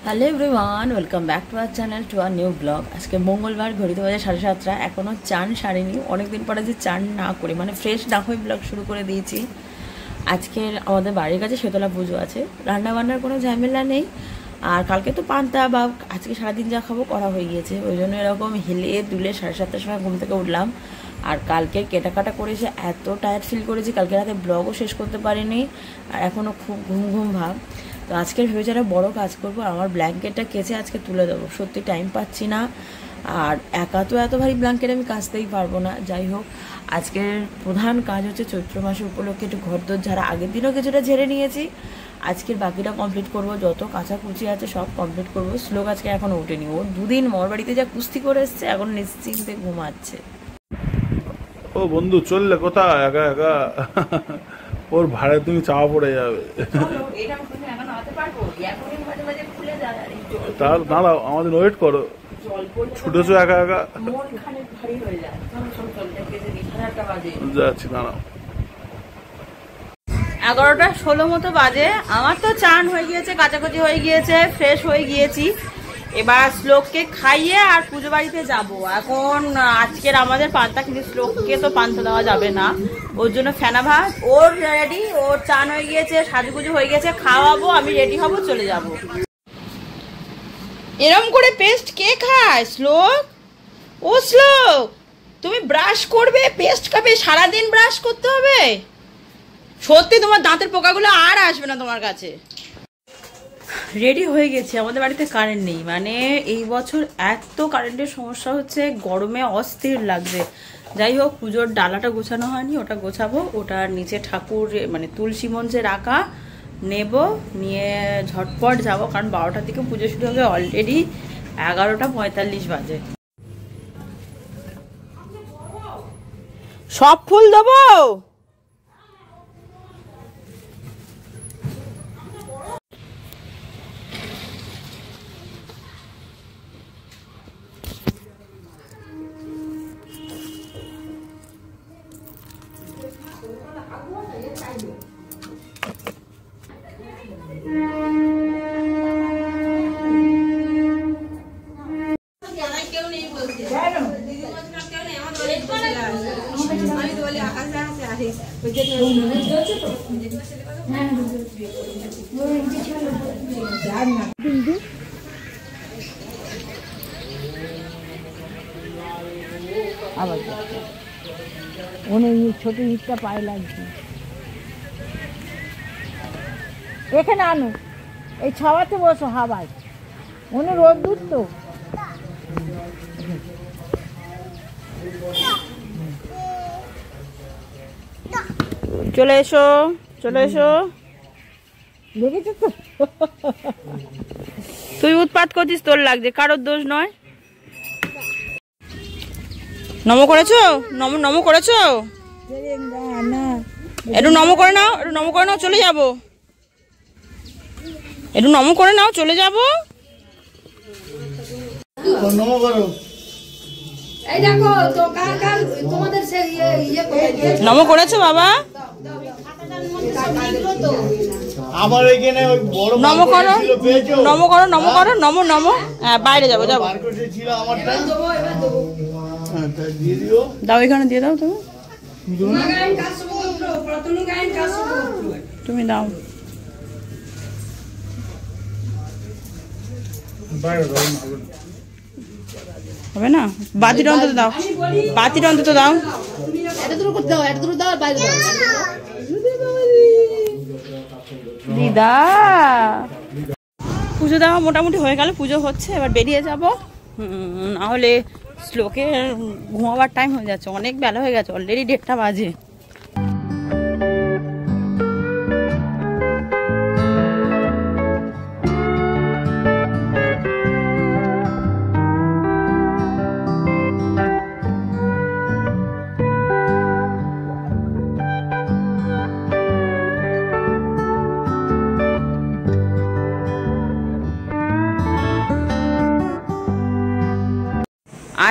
Hello everyone welcome back to our channel to our new blog. आज के मंगलवार घड़ीते बाजे 7:30 एखोनो चान सारिनी अनेक दिन पर चान ना करे माने फ्रेश ना हয়ে ब्लॉग शुरू करे दिएছি। আজকে আমাদের বাড়ির কাছে শীতলা পুজো আছে, রান্না বান্নার কোনো ঝামেলা নেই। আর কালকে তো পান্তা বা আজকে সারাদিন যা খাবো করা হয়ে গিয়েছে, ওই জন্য এরকম হেলে দুলে 7:30টার সময় ঘুম থেকে উঠলাম। আর কালকে কেটাকাটা করেছে, এত টায়ার্ড ফিল করেছি, কালকে রাতে ব্লগও শেষ করতে পারিনি আর এখনও খুব ঘুম ঘুম ভাব। তো আজকে ভেবেছি একটা বড়ো কাজ করবো, আমার ব্ল্যাঙ্কেটটা কেচে আজকে তুলে দেবো। সত্যি টাইম পাচ্ছি না, আর একা তো এত ভারী ব্ল্যাঙ্কেট আমি কাচতেই পারবো না। যাই হোক, আজকের প্রধান কাজ হচ্ছে চৈত্র মাসে উপলক্ষে একটু ঘরদোর ঝাড়া। আগের দিনও কিছুটা ঝেড়ে নিয়েছি, আজকের বাকিটা কমপ্লিট করব। যত কাচাকুচি আছে সব কমপ্লিট করবো। শ্লোক আজকে এখনও ওঠেনি, ওর দুদিন মর বাড়িতে যা কুস্তি করে এসছে, এখন নিশ্চিন্তে ঘুমাচ্ছে। ও বন্ধু চললে কোথায় একা একা? ওর ভাড়ায় তুমি চাওয়া পড়ে যাবে। তার দাঁড়াও, আমাদের ওয়েট করো, ছুটেছো একা একা। যাচ্ছি, দাঁড়াও। 11:16 মতো বাজে। আমার তো চান হয়ে গিয়েছে, কাচাকুচি হয়ে গিয়েছে, ফ্রেশ হয়ে গিয়েছি। এবার শ্লোককে খাইয়ে আর পুজো বাড়িতে যাব। এখন আজকের আমাদের পান্তা, কিন্তু শ্লোককে তো পান্তা দেওয়া যাবে না, ওর জন্য ফেনা ভাত। ওর রেডি, ওর চান হয়ে গিয়েছে, সাজুগুজু হয়ে গেছে, খাওয়াবো, আমি রেডি হব, চলে যাব। এরম করে পেস্ট কে খায়? শ্লোক, ও শ্লোক, তুমি ব্রাশ করবে, পেস্ট খাবে, সারাদিন ব্রাশ করতে হবে? সত্যি তোমার দাঁতের পোকাগুলো আর আসবে না তোমার কাছে। রেডি হয়ে গেছে, আমাদের বাড়িতে কারেন্ট নেই, মানে এই বছর এত কারেন্টের সমস্যা হচ্ছে, গরমে অস্থির লাগছে। যাই হোক, পুজোর ডালাটা গোছানো হয়নি, ওটা গোছাবো। ওটার নিচে ঠাকুর মানে তুলসী মঞ্চে রাখা, নেব, নিয়ে ঝটপট যাব, কারণ 12টার দিকে পুজো শুরু হবে। অলরেডি 11:45 বাজে। সব ফুল দেবো? আবার অনেক ছোট ইটটা পায়ে লাগছে। এখানে আনো, এই ছাওয়াতে বসো হাওয়ায়, অনেক রোদ দূর তো। চলে এসো, চলে এসো। দেখেছো তো, তুই উৎপাত করছিস, তোর লাগছে, কারোর দোষ নয়। নম করেছো? নম করেছো? একটু নম করে নাও, একটু নম করে নাও, চলে যাবো। একটু নম করে নাও, চলে যাবো। নম করেছো বাবা? নম করো, নম করো, নম করো, নম নম। হ্যাঁ, বাইরে যাবো, যাবো। দাও, এখানে দিয়ে দাও। তুমি দাও। হবে না? বাতিটা অন্তত দাও, বাতিটা অন্তত দাও। দিদা পুজো দেওয়া মোটামুটি হয়ে গেল, পুজো হচ্ছে, এবার বেরিয়ে যাব। নাহলে শ্লোকে ঘুমাবার টাইম হয়ে যাচ্ছে, অনেক বেলা হয়ে গেছে, অলরেডি 1:30 বাজে।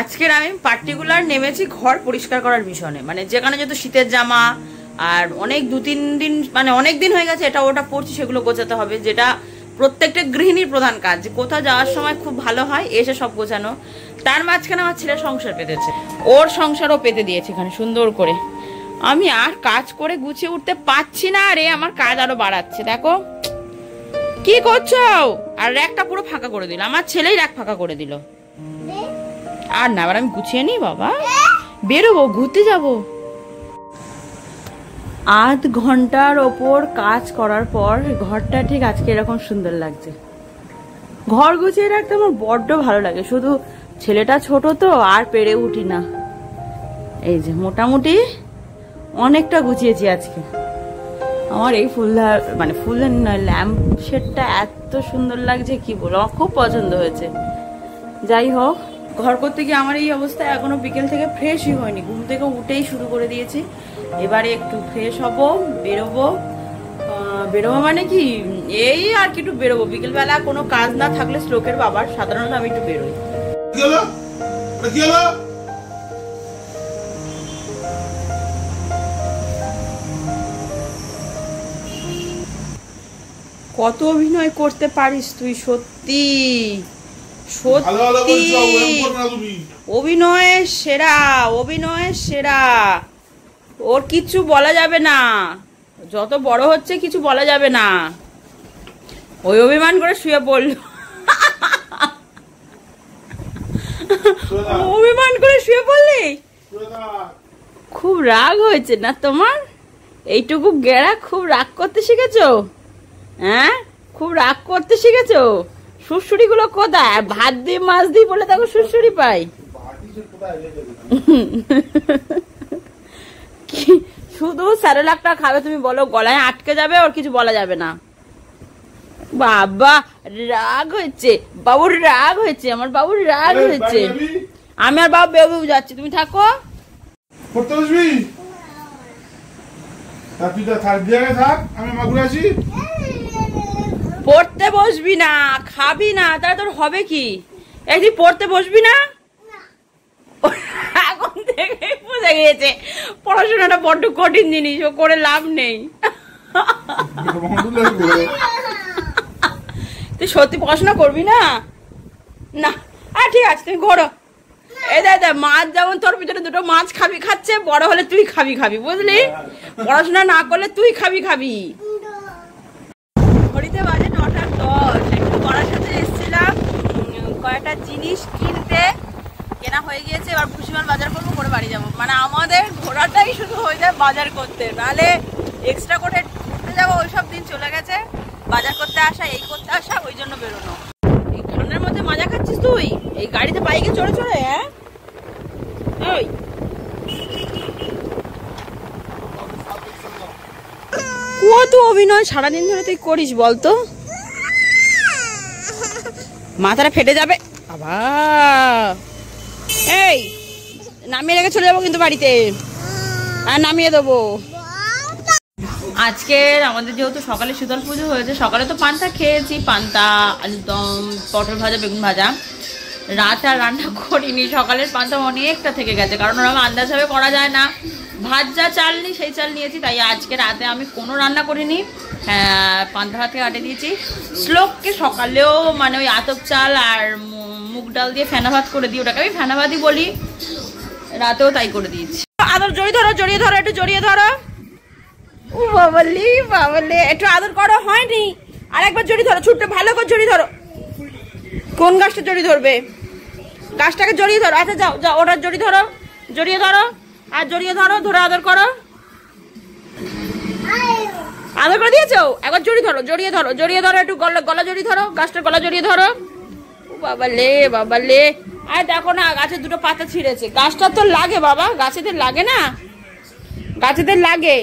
আজকের আমি পার্টিকুলার নেমেছি ঘর পরিষ্কার করার মিশনে, মানে যেখানে যেহেতু শীতের জামা আর অনেক 2-3 দিন মানে অনেক দিন হয়ে গেছে এটা ওটা পড়ছি, সেগুলো গোছাতে হবে, যেটা প্রত্যেকটা গৃহিণীর প্রধান কাজ, যে কোথাও যাওয়ার সময় খুব ভালো হয় এসে সব গোছানো। তার মাঝখানে আমার ছেলে সংসার পেতেছে, ওর সংসারও পেতে দিয়েছে এখানে সুন্দর করে। আমি আর কাজ করে গুছিয়ে উঠতে পারছি না, আরে আমার কাজ আরো বাড়াচ্ছে। দেখো কি করছো, আর র্যাকটা পুরো ফাঁকা করে দিল, আমার ছেলেই র্যাক ফাঁকা করে দিল। আর না, আবার আমি গুছিয়ে নি বাবা, বেরোবো, ঘুরতে যাব। আধ ঘন্টার ওপর কাজ করার পর ঘরটা ঠিক আজকে এরকম সুন্দর লাগছে। ঘর গুছিয়ে রাখতে আমার বড্ড ভালো লাগে, শুধু ছেলেটা ছোট তো আর পেরে উঠি না। এই যে মোটামুটি অনেকটা গুছিয়েছি আজকে। আমার এই ফুলদার মানে ফুলের ল্যাম্প শেডটা এত সুন্দর লাগছে কি বলবো, আমার খুব পছন্দ হয়েছে। যাই হোক, ঘর করতে গিয়ে আমার এই অবস্থা, এখনো বিকেল থেকে ফ্রেশই হয়নি, ঘুম থেকে উঠেই শুরু করে দিয়েছি। এবারে একটু ফ্রেশ হব, বেরোবো। বেরোবো মানে কি, এই আর কি একটু বেরোবো, বিকেলবেলা কোনো কাজ না থাকলে শ্লোকের বাবার সাধারণত আমি একটু বেরোই। কত অভিনয় করতে পারিস তুই, সত্যি সত্যি অভিনয়ের সেরা, অভিনয়ের সেরা। ওর কিছু বলা যাবে না, যত বড় হচ্ছে কিছু বলা যাবে না। ওই অভিমান করে শুয়ে পড়লো, অভিমান করে শুয়ে পড়লি। খুব রাগ হয়েছে না তোমার, এইটুকু গেড়া খুব রাগ করতে শিখেছো? হ্যাঁ, খুব রাগ করতে শিখেছো? সুড়সুড়ি গুলো কোথায়? ভাত দিয়ে মাছ দিয়ে বলে দেখো সুড়সুড়ি পাই। শুধু স্যারেলাকটা খাবে, তুমি বলো গলায় আটকে যাবে, ওর কিছু বলা যাবে না। বাবা রাগ হয়েছে, বাবুর রাগ হয়েছে, আমার বাবুর রাগ হয়েছে। আমি আর বাবু বেবু যাচ্ছি, তুমি থাকো। পড়তে বসবি না, খাবি না, তাহলে তোর হবে কি? একদিন পড়তে বসবি না, এখন থেকে বুঝে গিয়েছে পড়াশোনাটা বড্ড কঠিন জিনিস, ও করে লাভ নেই। তুই সত্যি পড়াশোনা করবি না? না ঠিক আছে, তুমি ঘোরো। এই দাদা মাছ যেমন তোর পিছনে দুটো মাছ খাবি খাচ্ছে, বড় হলে তুই খাবি বুঝলি? পড়াশোনা না করলে তুই খাবি। ঘড়িতে বাজে 9:10, একটু বড়ার সাথে এসেছিলাম কয়েকটা জিনিস কিনতে, কেনা হয়ে গিয়েছে। এবার ভুসিমাল বাজার করবো, করে বাড়ি যাবো। মানে আমাদের ঘোরাটাই শুধু হয়ে যায় বাজার করতে, নাহলে এক্সট্রা করে ঘুরতে যাবো ওইসব দিন চলে গেছে। বাজার করতে আসা, এই করতে আসা, ওই জন্য বেরোনো। এই ঠান্ডার মধ্যে মজা খাচ্ছিস তুই এই গাড়িতে বাইকে চড়ে? হ্যাঁ ওই কত অভিনয় সারাদিন ধরে তুই করিস বলতো, মাথাটা ফেটে যাবে। আবার এই নামিয়ে রেখে চলে যাবো কিন্তু বাড়িতে, আর নামিয়ে দেবো। আজকে আমাদের যেহেতু সকালে শীতল পুজো হয়েছে, সকালে তো পান্তা খেয়েছি, পান্তা, আলুদম, পটল ভাজা, বেগুন ভাজা। রাত আর রান্না করিনি, সকালের পান্তা অনেকটা থেকে গেছে, কারণ ওরা আন্দাজভাবে করা যায় না। ভাত যা চাল নি সেই চাল নিয়েছি, তাই আজকে রাতে আমি কোনো রান্না করিনি, পান্তা ভাতকে কাটে দিয়েছি। শ্লোককে সকালেও মানে ওই আতপ চাল আর মুগ ডাল দিয়ে ফেনা ভাত করে দিই, ওটাকে আমি ফেনা ভাতই বলি, রাতেও তাই করে দিয়েছি। আদর জড়িয়ে ধরো, একটু জড়িয়ে ধরো। ও বাবালি, একটু আদর করো, হয়নি? আর একবার জড়িয়ে ধরো, ছুটতে ভালো করে জড়িয়ে ধরো। কোন গাছটা জড়িয়ে ধরবে? গাছটাকে জড়িয়ে ধরো। আচ্ছা যাও যাও, ওটা জড়িয়ে ধরো, জড়িয়ে ধরো, আর জড়িয়ে ধরো, ধরে আদর করো। আদর করে দিয়েছো? একবার জড়িয়ে ধরো, জড়িয়ে ধরো, জড়িয়ে ধরো, একটু গলা জড়িয়ে ধরো, গাছটার গলা জড়িয়ে ধরো। বাবা লে, বাবা লে। আর দেখো না, গাছের দুটো পাতা ছিঁড়েছে। গাছটা তো লাগে বাবা, গাছেদের লাগে না, গাছেদের লাগে।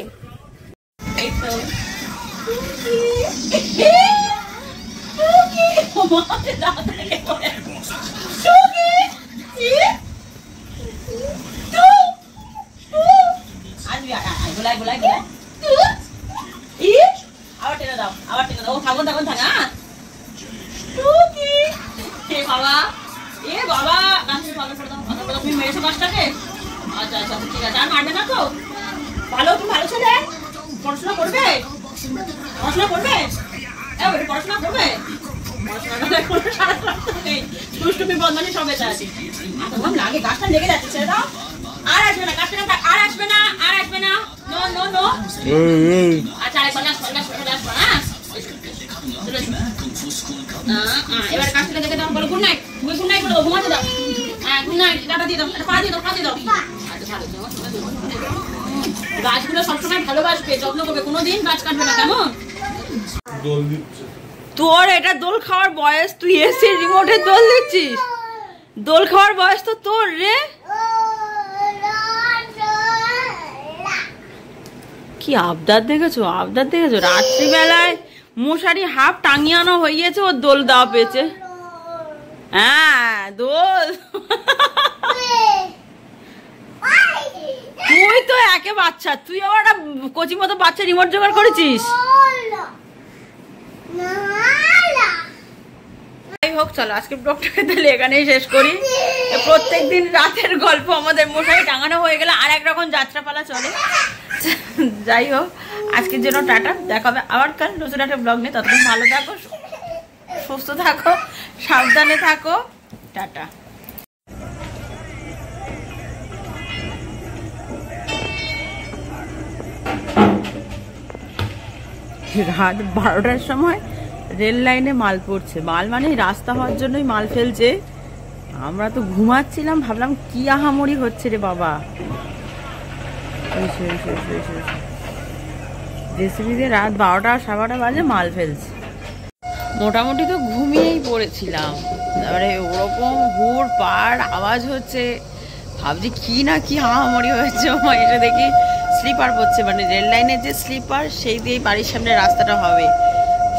আবার টেনে দাও, আবার টেনে দাও, থাকুন থাকুন থাকা। বাবা এ বাবা, গাছটা ভালো করে দাও, ভালো করে দাও। তুমি মেরেছো গাছটাকে? আচ্ছা আচ্ছা ঠিক আছে, আর মারবে না তো? ভালো, তুমি ভালো ছেলে, পড়াশোনা করবে, পড়াশোনা করবে, পড়াশোনা করবে, দুষ্টুমি বদমানি সবে আছে। লাগে, গাছটা লেগে যাচ্ছে, ছেড়ে দাও। আর আসবে না, গাছটা আর আসবে না, আর আসবে না। No no no. আচ্ছা আরেকবার আসবে, আসবে না। এবার গাছটা দেখে দাও, বলো গুড নাইট, গুড নাইট বলো, ঘুমাতে দাও। হ্যাঁ গুড নাইট, টাটা দিয়ে দাও, পা দিয়ে দাও, পা দিয়ে দাও। গাছগুলো সবসময় ভালোবাসবে, যত্ন করবে, কোনোদিন গাছ কাটবে না, কেমন? তোর এটা দোল খাওয়ার বয়স, তুই এসে রিমোটে দোল দিচ্ছিস? দোল খাওয়ার বয়স তো তোর রে। কি আবদার দেখেছো, আবদার দেখেছো? রাত্রিবেলায় মশারি হাফ টাঙিয়ে আনা হয়ে গেছে, ওর দোল দেওয়া পেয়েছে। হ্যাঁ দোল। তুই তো একে বাচ্চা, তুই আবার একটা কচি মতো বাচ্চা রিমোট জোগাড় করেছিস। যাই হোক, চলো আজকে ব্লগটাকে তাহলে এখানেই শেষ করি। প্রত্যেকদিন রাতের গল্প আমাদের মশারি টাঙানো হয়ে গেলে আর একরকম যাত্রাপালা চলে। যাই হোক, আজকের জন্য টাটা, দেখা হবে আবার কাল নতুন একটা ব্লগ নিয়ে। ততক্ষণ ভালো থাকো, সুস্থ থাকো, সাবধানে থাকো, টাটা। রাত 12টার সময় রেল লাইনে মাল পড়ছে। মাল মানে রাস্তা হওয়ার জন্যই মাল ফেলছে। আমরা তো ঘুমাচ্ছিলাম, ভাবলাম কি আহামরি হচ্ছে রে বাবা। জেসিবিতে রাত 12টা 12:30 বাজে মাল ফেলছে। মোটামুটি তো ঘুমিয়েই পড়েছিলাম, তারপরে ওরকম হুড় পাড় আওয়াজ হচ্ছে, ভাবছি কি না কি আহামরি হয়েছে। এসে দেখি স্লিপার পড়ছে, মানে রেল লাইনের যে স্লিপার সেই দিয়েই বাড়ির সামনে রাস্তাটা হবে।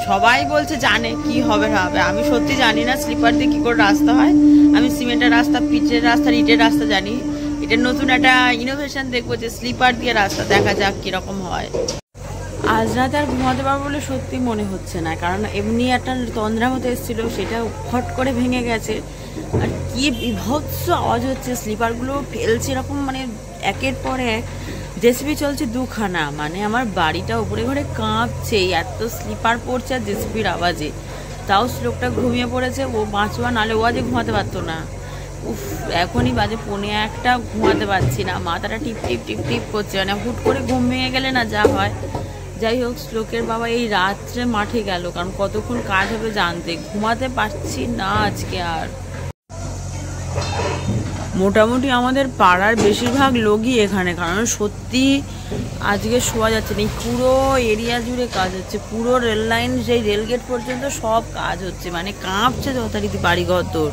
সবাই বলছে জানে কি হবে হবে, আমি সত্যি জানি না স্লিপার দিয়ে কি করে রাস্তা হয়। আমি সিমেন্টের রাস্তা, পিচের রাস্তা, ইটের রাস্তা জানি। এটার নতুন একটা ইনোভেশন দেখবো যে স্লিপার দিয়ে রাস্তা, দেখা যাক কিরকম হয়। আজ রাতে আর ঘুমাতে পারবো বলে সত্যি মনে হচ্ছে না, কারণ এমনি একটা তন্দ্রা মতো এসেছিল, সেটা ফট করে ভেঙে গেছে। আর কি বিভৎস আওয়াজ হচ্ছে, স্লিপারগুলো ফেলছে এরকম, মানে একের পর এক। জেসিবি চলছে দুখানা, মানে আমার বাড়িটা উপরে ঘরে কাঁপছে, এত স্লিপার পড়ছে আর জেসিবির আওয়াজে। তাও লোকটা ঘুমিয়ে পড়েছে, ও বাঁচোয়া, নাহলে ও আজকে ঘুমাতে পারতো না। উফ, এখনই বাজে 1:45, ঘুমাতে পারছি না, মাথাটা টিপ টিপ টিপ টিপ করছে, মানে হুট করে ঘুম ভেঙে গেলে না যা হয়। যাই হোক, শ্লোকের বাবা এই রাত্রে মাঠে গেল, কারণ কতক্ষণ কাজ হবে জানতে। ঘুমাতে পারছি না আজকে আর। মোটামুটি আমাদের পাড়ার বেশিরভাগ লোকই এখানে, কারণ সত্যি আজকে শোয়া যাচ্ছে না। পুরো এরিয়া জুড়ে কাজ হচ্ছে, পুরো রেল লাইন সেই রেলগেট পর্যন্ত সব কাজ হচ্ছে, মানে কাঁপছে যথারীতি বাড়িঘর তোর।